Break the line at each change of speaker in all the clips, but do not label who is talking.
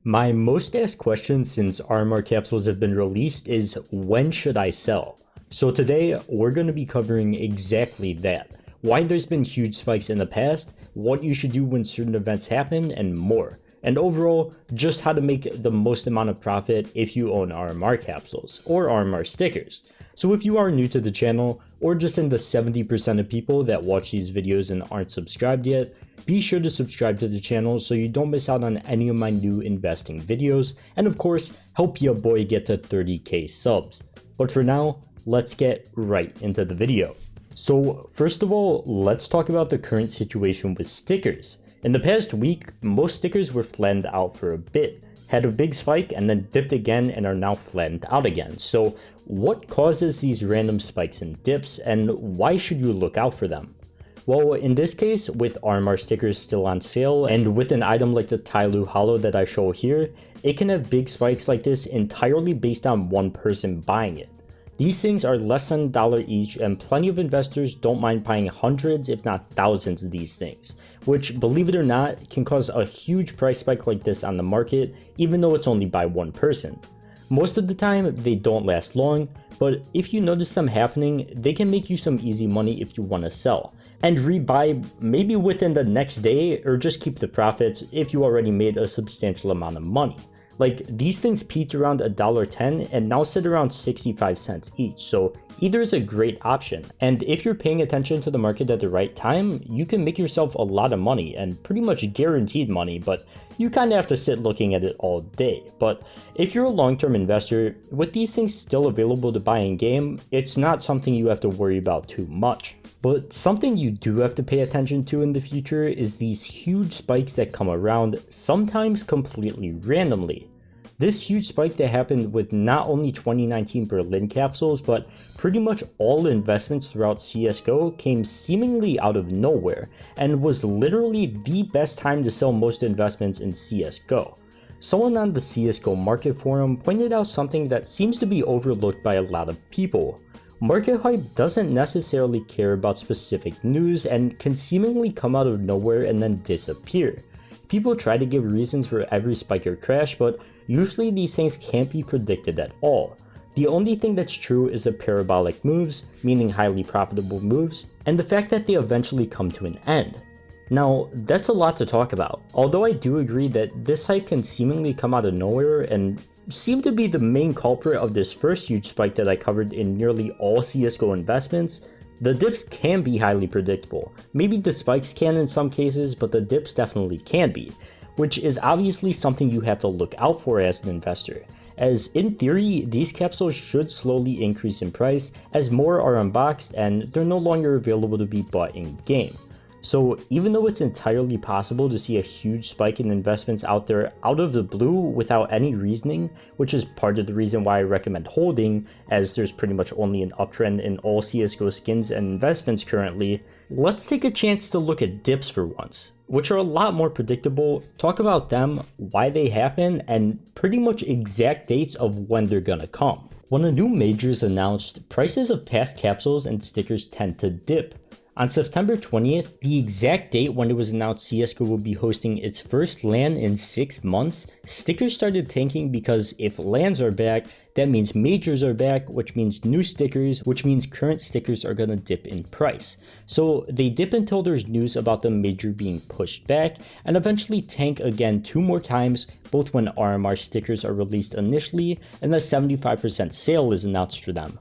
My most asked question since RMR Capsules have been released is, when should I sell? So today we're going to be covering exactly that. Why there's been huge spikes in the past, what you should do when certain events happen, and more. And overall, just how to make the most amount of profit if you own RMR capsules or RMR stickers. So if you are new to the channel, or just in the 70% of people that watch these videos and aren't subscribed yet, be sure to subscribe to the channel so you don't miss out on any of my new investing videos, and of course, help your boy get to 30k subs. But for now, let's get right into the video. So first of all, let's talk about the current situation with stickers. In the past week, most stickers were flattened out for a bit, had a big spike and then dipped again and are now flattened out again. So what causes these random spikes and dips, and why should you look out for them? Well, in this case, with RMR stickers still on sale and with an item like the Tyloo Hollow that I show here, it can have big spikes like this entirely based on one person buying it. These things are less than $1 each, and plenty of investors don't mind buying hundreds if not thousands of these things, which, believe it or not, can cause a huge price spike like this on the market even though it's only by one person. Most of the time they don't last long, but if you notice them happening, they can make you some easy money if you want to sell, and rebuy maybe within the next day, or just keep the profits if you already made a substantial amount of money. Like, these things peaked around $1.10 and now sit around 65 cents each, so either is a great option. And if you're paying attention to the market at the right time, you can make yourself a lot of money, and pretty much guaranteed money, but you kind of have to sit looking at it all day. But if you're a long-term investor, with these things still available to buy in game, it's not something you have to worry about too much. But something you do have to pay attention to in the future is these huge spikes that come around, sometimes completely randomly. This huge spike that happened with not only 2019 Berlin capsules, but pretty much all investments throughout CSGO came seemingly out of nowhere, and was literally the best time to sell most investments in CSGO. Someone on the CSGO market forum pointed out something that seems to be overlooked by a lot of people. Market hype doesn't necessarily care about specific news and can seemingly come out of nowhere and then disappear. People try to give reasons for every spike or crash, but usually these things can't be predicted at all. The only thing that's true is the parabolic moves, meaning highly profitable moves, and the fact that they eventually come to an end. Now, that's a lot to talk about, although I do agree that this hype can seemingly come out of nowhere and seem to be the main culprit of this first huge spike that I covered in nearly all CSGO investments. The dips can be highly predictable. Maybe the spikes can in some cases, but the dips definitely can be, which is obviously something you have to look out for as an investor, as in theory, these capsules should slowly increase in price as more are unboxed and they're no longer available to be bought in game. So even though it's entirely possible to see a huge spike in investments out there out of the blue without any reasoning, which is part of the reason why I recommend holding, as there's pretty much only an uptrend in all CSGO skins and investments currently, let's take a chance to look at dips for once, which are a lot more predictable, talk about them, why they happen, and pretty much exact dates of when they're gonna come. When a new major is announced, prices of past capsules and stickers tend to dip. On September 20th, the exact date when it was announced CSGO will be hosting its first LAN in 6 months, stickers started tanking because if LANs are back, that means majors are back, which means new stickers, which means current stickers are gonna dip in price. So they dip until there's news about the major being pushed back, and eventually tank again 2 more times, both when RMR stickers are released initially and the 75% sale is announced for them.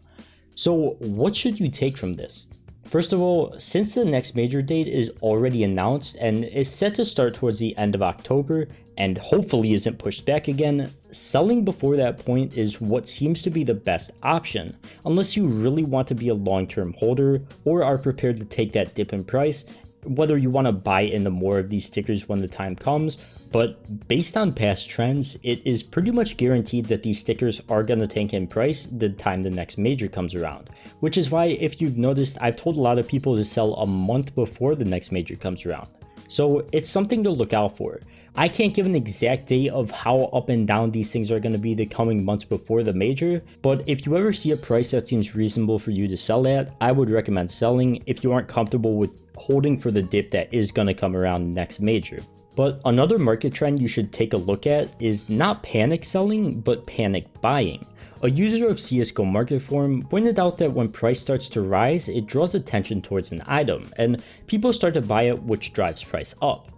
So what should you take from this? First of all, since the next major date is already announced and is set to start towards the end of October and hopefully isn't pushed back again, selling before that point is what seems to be the best option, unless you really want to be a long-term holder or are prepared to take that dip in price, whether you want to buy into more of these stickers when the time comes. But based on past trends, it is pretty much guaranteed that these stickers are going to tank in price the time the next major comes around, which is why, if you've noticed, I've told a lot of people to sell a month before the next major comes around. So it's something to look out for. I can't give an exact date of how up and down these things are going to be the coming months before the major, but if you ever see a price that seems reasonable for you to sell at, I would recommend selling if you aren't comfortable with holding for the dip that is going to come around next major. But another market trend you should take a look at is not panic selling, but panic buying. A user of CSGO Market Forum pointed out that when price starts to rise, it draws attention towards an item, and people start to buy it, which drives price up.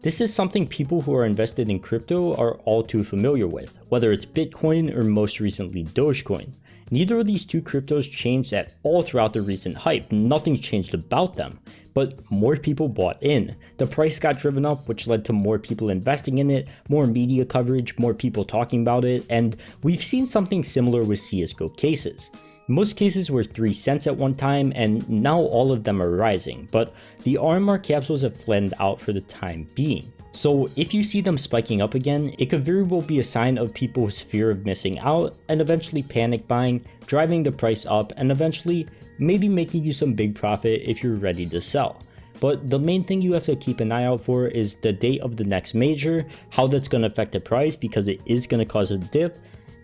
This is something people who are invested in crypto are all too familiar with, whether it's Bitcoin or most recently Dogecoin. Neither of these two cryptos changed at all throughout the recent hype, nothing changed about them. But more people bought in. The price got driven up, which led to more people investing in it, more media coverage, more people talking about it, and we've seen something similar with CSGO cases. Most cases were 3 cents at one time, and now all of them are rising, but the RMR capsules have flattened out for the time being. So if you see them spiking up again, it could very well be a sign of people's fear of missing out and eventually panic buying, driving the price up, and eventually maybe making you some big profit if you're ready to sell. But the main thing you have to keep an eye out for is the date of the next major, how that's going to affect the price because it is going to cause a dip.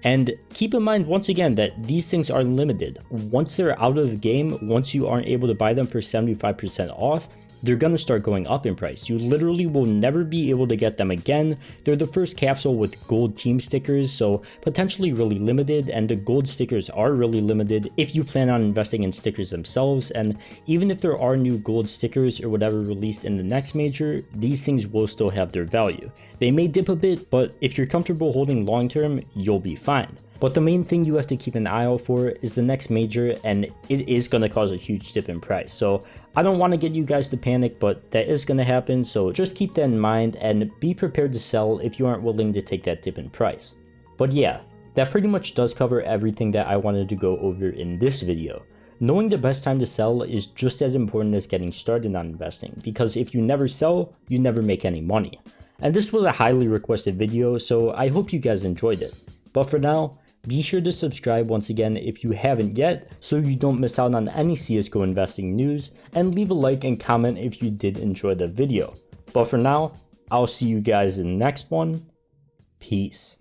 And keep in mind once again that these things are limited. Once they're out of the game, once you aren't able to buy them for 75% off, they're going to start going up in price. You literally will never be able to get them again. They're the first capsule with gold team stickers, so potentially really limited, and the gold stickers are really limited if you plan on investing in stickers themselves. And even if there are new gold stickers or whatever released in the next major, these things will still have their value. They may dip a bit, but if you're comfortable holding long term, you'll be fine. But the main thing you have to keep an eye out for is the next major, and it is going to cause a huge dip in price. So I don't want to get you guys to panic, but that is going to happen. So just keep that in mind and be prepared to sell if you aren't willing to take that dip in price. But yeah, that pretty much does cover everything that I wanted to go over in this video. Knowing the best time to sell is just as important as getting started on investing, because if you never sell, you never make any money. And this was a highly requested video, so I hope you guys enjoyed it. But for now, be sure to subscribe once again if you haven't yet, so you don't miss out on any CSGO investing news, and leave a like and comment if you did enjoy the video. But for now, I'll see you guys in the next one. Peace.